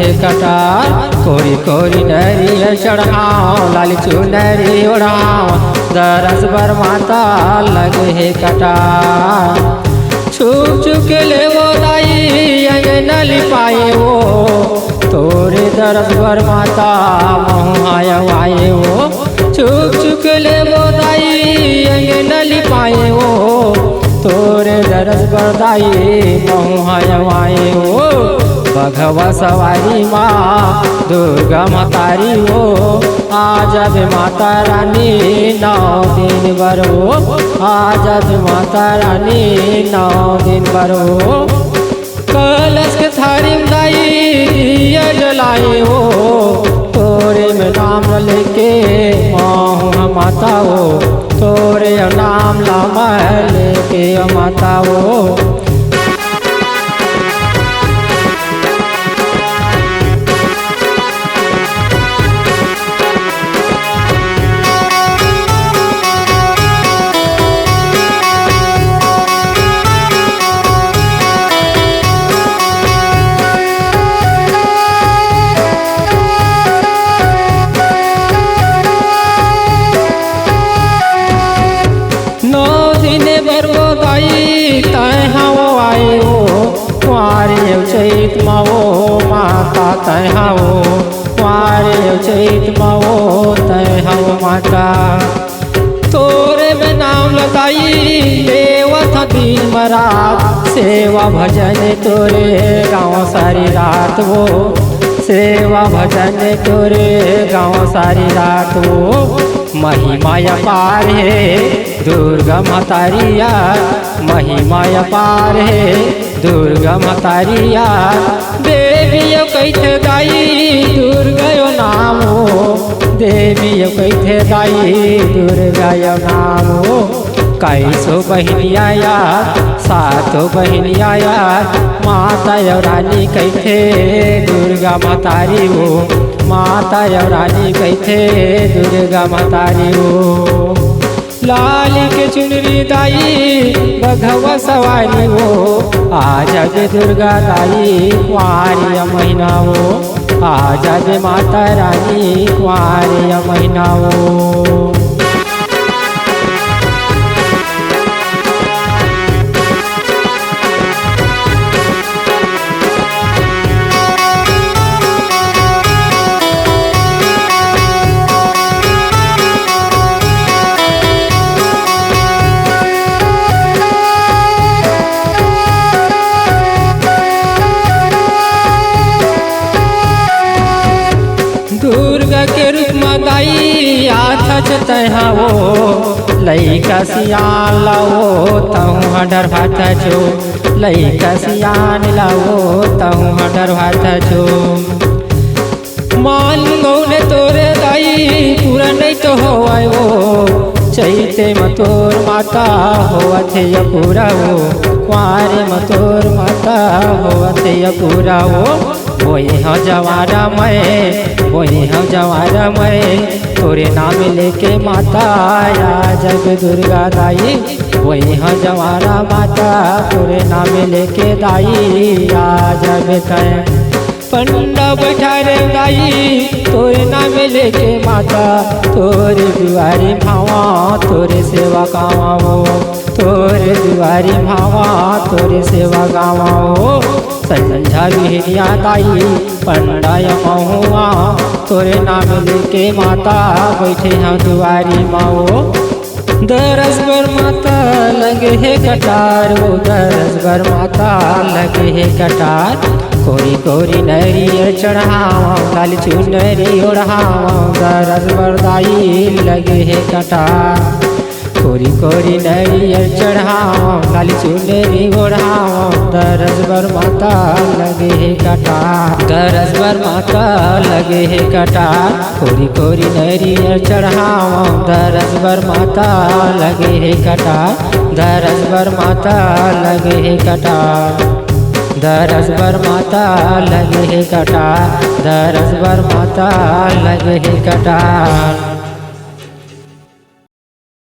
है कटार। कोरी कोरी नरियर चढ़ाओ लाल चुनरी ओढ़ाओ दरस बर माता लगे है कटार। छुप छुप ले वो दाई अंगना लिपाए वो तोरे दरस बर माता महू आए वो। छुप छुप ले वो दाई अंगना लिपाए वो तोरे दरस बर दाई महू आए वो। बघवा सवारी माँ दुर्गा मातारी हो आजा बे माता रानी 9 दिन बर हो। आजा बे माता रानी 9 दिन बर हो। कलश के थारी दाई दिया जलाए हो तोरे में नाम लेके माँ माता हो। तोरे नाम लामा लेके माता हो। चैत माओ माता तय हाओ कुआरे चैत माओ तय हाओ माता। तोरे में नाम लगाई देवत दिन मरात सेवा भजन तोरे गाँव सारी रात वो। सेवा भजन तोरे गाँव सारी रात वो। महिमा अपार है दुर्गा मातारिया महिमा अपार है दुर्गा मातारिया। देवी कैथे दाई दुर्गा यो नाम हो देवी कैथे दाई दुर्गा यो नाम हो। कैसो बहनिया यार सातो बहनिया यार माता यो रानी कैथे दुर्गा मातारी हो। माता यो रानी कैथे दुर्गा मातारी हो। लाल के चुनरी दाई बघवा सवारी हो आजा बे दुर्गा दाई कुआरिया महीना हो। आजा बे माता रानी कुआरिया महीना हो। दुर्गा के रूप में दाई आथा तहा वो लैका सियान लाओ तहु हडर भात छो। लैका सियान लाओ तहु हडर भात छो। मान गौने तोरे दाई पूरा नहीं तो हो वो चैते में तोर माता होवथे पूरा हो। कुआरे में तोर माता होवथे पूरा हो। वही हाँ जवारा मैं वही हाँ जवारा मैं तोरे नाम लेके माता आ जग दुर्गा दाई। वही हाँ जवारा माता तोरे नाम लेके दाई आ जग तय। पंडा बैठा रे दाई तोरे नाम लेके माता तोरे दुआरी भावा तोरे सेवा गावा हो। तोरे दुआरी भावा तोरे सेवा गावा हो। संझा बिहनिया दाई पंडाय महुआ तोरे नाम लेके माता बैठे हैं दुआरी माओ। दरस बर माता लगे है कटार वो दरस बर माता लगे है कटार। कोरी कोरी नरियर चढ़ावा लाल चुनरी ओढ़ावा दरस बर दाई लगे है कटार। कोरी कोरी नरियर चढ़ावा लाल चुनरी ओढ़ावा दरस बर माता लगे है कटार। दरस बर माता लगे है कटार। कोरी कोरी नरियर चढ़ावा दरस बर माता लगे है कटार। दरस बर माता लगे है कटार। दरस बर माता लगे है कटार। दरस बर माता लगे है कटार।